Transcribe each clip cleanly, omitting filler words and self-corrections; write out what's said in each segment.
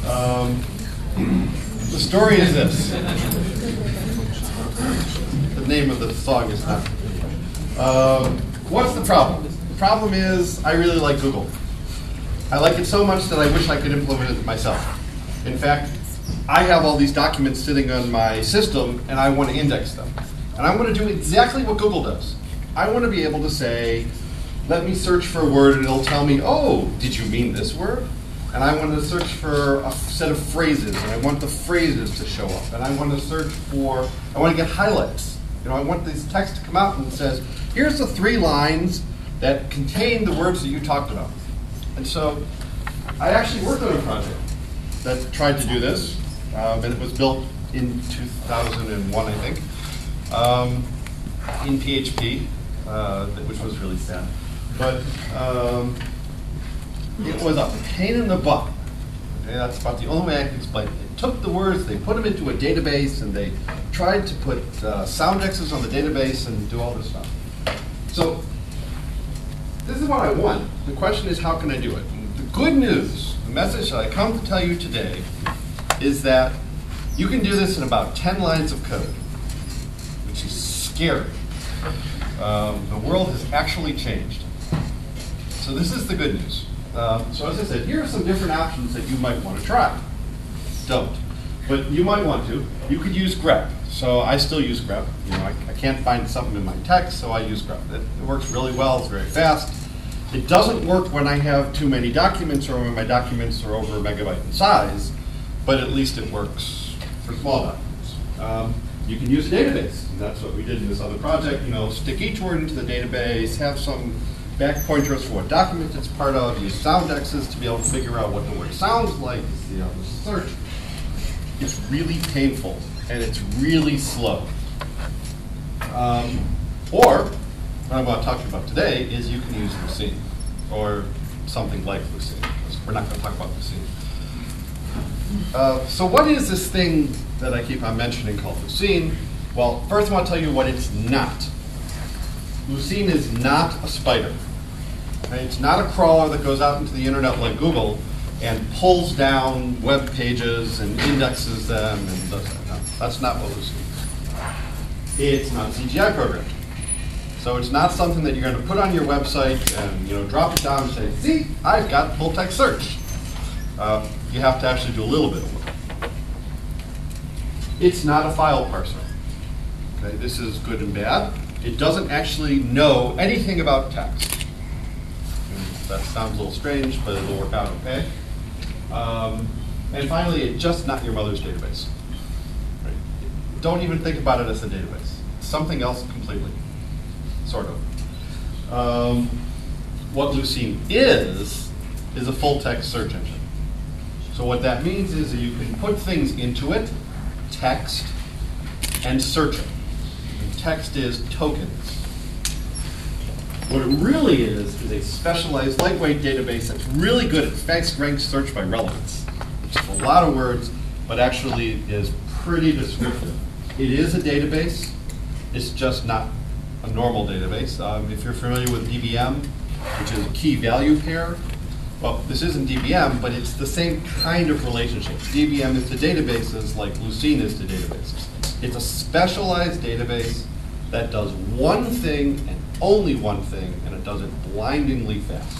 The story is this. The name of the song is not. What's the problem? The problem is I really like Google. I like it so much that I wish I could implement it myself. In fact, I have all these documents sitting on my system, and I want to index them. And I want to do exactly what Google does. I want to be able to say, let me search for a word, and it'll tell me, oh, did you mean this word? And I want to search for a set of phrases, and I want the phrases to show up. And I want to search for, I want to get highlights. You know, I want this text to come out and it says, here's the 3 lines that contain the words that you talked about. And so I actually worked on a project that tried to do this, and it was built in 2001, I think, in PHP, which was really sad. But it was a pain in the butt. Okay, that's about the only way I can explain it. They took the words, they put them into a database, and they tried to put sound X's on the database and do all this stuff. So this is what I want. The question is, how can I do it? And the good news, the message that I come to tell you today, is that you can do this in about 10 lines of code, which is scary. The world has actually changed. So this is the good news. So as I said, here are some different options that you might want to try. Don't. But you might want to. You could use grep. So I still use grep. You know, I can't find something in my text, so I use grep. It works really well. It's very fast. It doesn't work when I have too many documents or when my documents are over a megabyte in size, but at least it works for small documents. You can use a database. And that's what we did in this other project. You know, stick each word into the database, have some back pointers for what document it's part of, use sound X's to be able to figure out what the word sounds like, you know, search. It's really painful, and it's really slow. Or, what I'm going to talk to you about today is you can use Lucene, or something like Lucene. We're not going to talk about Lucene. So what is this thing that I keep on mentioning called Lucene? Well, first I want to tell you what it's not. Lucene is not a spider. Right? It's not a crawler that goes out into the internet like Google and pulls down web pages and indexes them and does that. No, that's not what Lucene is. It's not CGI programmed. So it's not something that you're going to put on your website and, you know, drop it down and say, see, I've got full text search. You have to actually do a little bit of work. It's not a file parser. Okay, this is good and bad. It doesn't actually know anything about text. That sounds a little strange, but it'll work out okay. And finally, it's just not your mother's database. Right? Don't even think about it as a database. It's something else completely, sort of. What Lucene is a full text search engine. So what that means is that you can put things into it, text, and search it. And text is tokens. What it really is a specialized lightweight database that's really good at fast rank search by relevance. It's a lot of words, but actually is pretty descriptive. It is a database. It's just not a normal database. If you're familiar with DBM, which is a key value pair, well, this isn't DBM, but it's the same kind of relationship. DBM is to databases like Lucene is to databases. It's a specialized database that does one thing and only one thing, and it does it blindingly fast.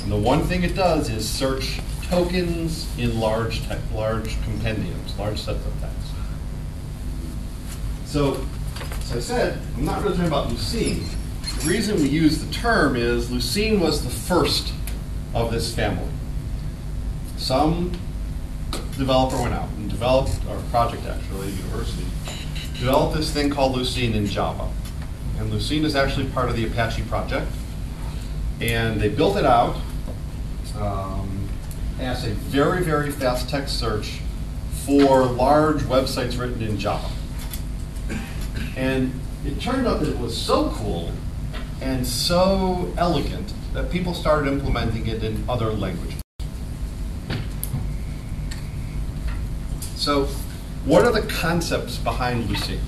And the one thing it does is search tokens in large compendiums, large sets of text. So, as I said, I'm not really talking about Lucene. The reason we use the term is Lucene was the first of this family. Some developer went out and developed, or project actually, university, developed this thing called Lucene in Java. And Lucene is actually part of the Apache project. And they built it out as a very, very fast text search for large websites written in Java. And it turned out that it was so cool and so elegant that people started implementing it in other languages. So what are the concepts behind Lucene?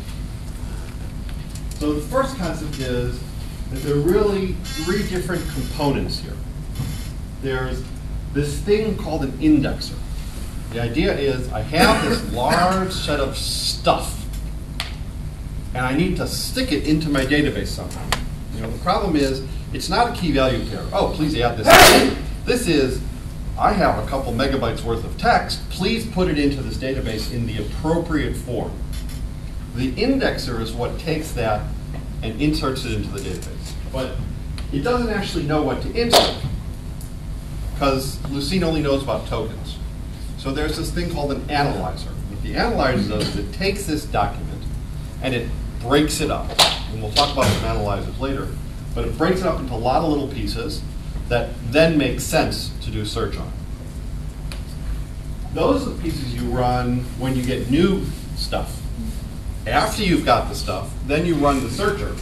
So the first concept is that there are really 3 different components here. There's this thing called an indexer. The idea is I have this large set of stuff, and I need to stick it into my database somehow. You know, the problem is it's not a key value pair. Oh, please add this. This is, I have a couple megabytes worth of text. Please put it into this database in the appropriate form. The indexer is what takes that and inserts it into the database. But it doesn't actually know what to insert, because Lucene only knows about tokens. So there's this thing called an analyzer. What the analyzer does is it takes this document and it breaks it up. And we'll talk about some analyzers later. But it breaks it up into a lot of little pieces that then make sense to do search on. Those are the pieces you run when you get new stuff. After you've got the stuff, then you run the searcher,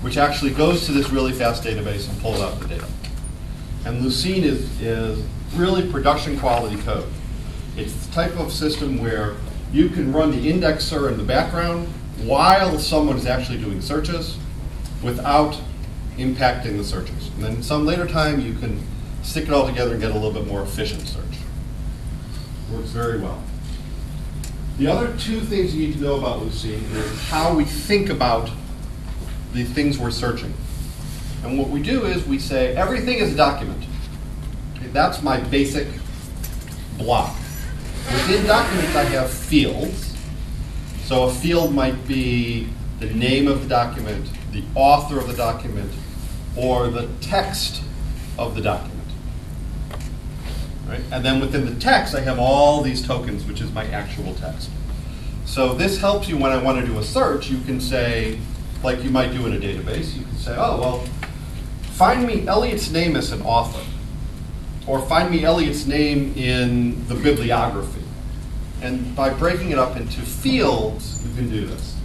which actually goes to this really fast database and pulls out the data. And Lucene is really production quality code. It's the type of system where you can run the indexer in the background while someone is actually doing searches without impacting the searches. And then some later time you can stick it all together and get a little bit more efficient search. Works very well. The other two things you need to know about Lucene is how we think about the things we're searching. And what we do is we say everything is a document. Okay, that's my basic block. Within documents I have fields. So a field might be the name of the document, the author of the document, or the text of the document. Right? And then within the text I have all these tokens, which is my actual text. So this helps you when I want to do a search. You can say, like you might do in a database, you can say, oh, well, find me Eliot's name as an author. Or find me Eliot's name in the bibliography. And by breaking it up into fields, you can do this.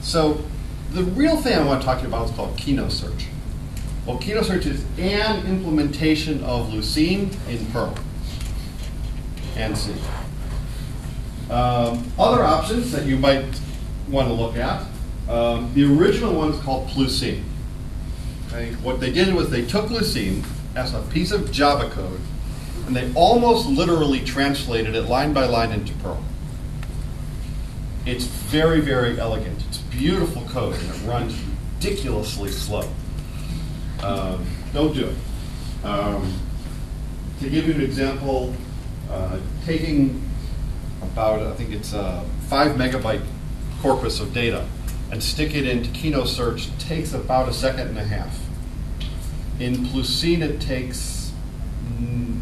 So the real thing I want to talk to you about is called Keynote Search. Well, Keynote Search is an implementation of Lucene in Perl and C. Other options that you might want to look at, the original one is called Lucene. Okay? What they did was they took Lucene as a piece of Java code, and they almost literally translated it line by line into Perl. It's very, very elegant. It's beautiful code, and it runs ridiculously slow. Don't do it. To give you an example, taking about, I think it's a 5 megabyte corpus of data and stick it into Keynote Search takes about 1.5 seconds. In Lucene, it takes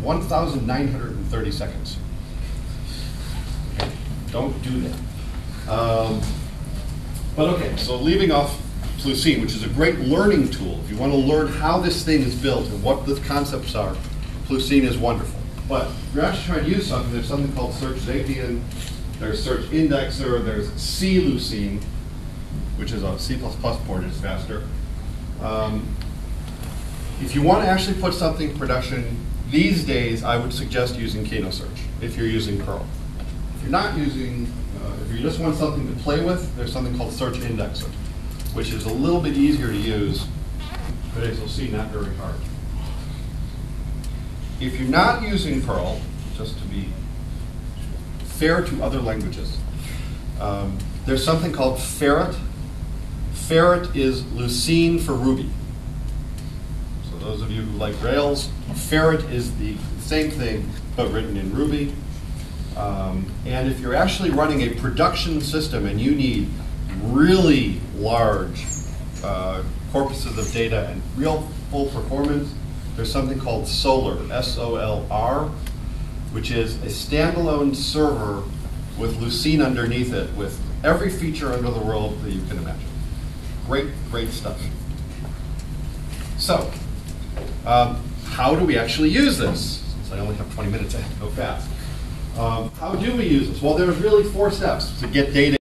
1,930 seconds. Okay. Don't do that. But okay, so leaving off Lucene, which is a great learning tool. If you want to learn how this thing is built and what the concepts are, Lucene is wonderful. But if you're actually trying to use something, there's something called Search Zapier, there's Search Indexer, there's C Lucene, which is a C++ port, it's faster. If you want to actually put something in production, these days I would suggest using Keynote Search if you're using Perl. If you're not using, if you just want something to play with, there's something called Search Indexer, which is a little bit easier to use, but as you'll see, not very hard. If you're not using Perl, just to be fair to other languages, there's something called Ferret. Ferret is Lucene for Ruby. So those of you who like Rails, Ferret is the same thing, but written in Ruby. And if you're actually running a production system and you need really large corpuses of data and real full performance, there's something called Solr, S-O-L-R, which is a standalone server with Lucene underneath it, with every feature under the world that you can imagine. Great, great stuff. So, how do we actually use this? Since I only have 20 minutes, I have to go fast. How do we use this? Well, there's really 4 steps to get data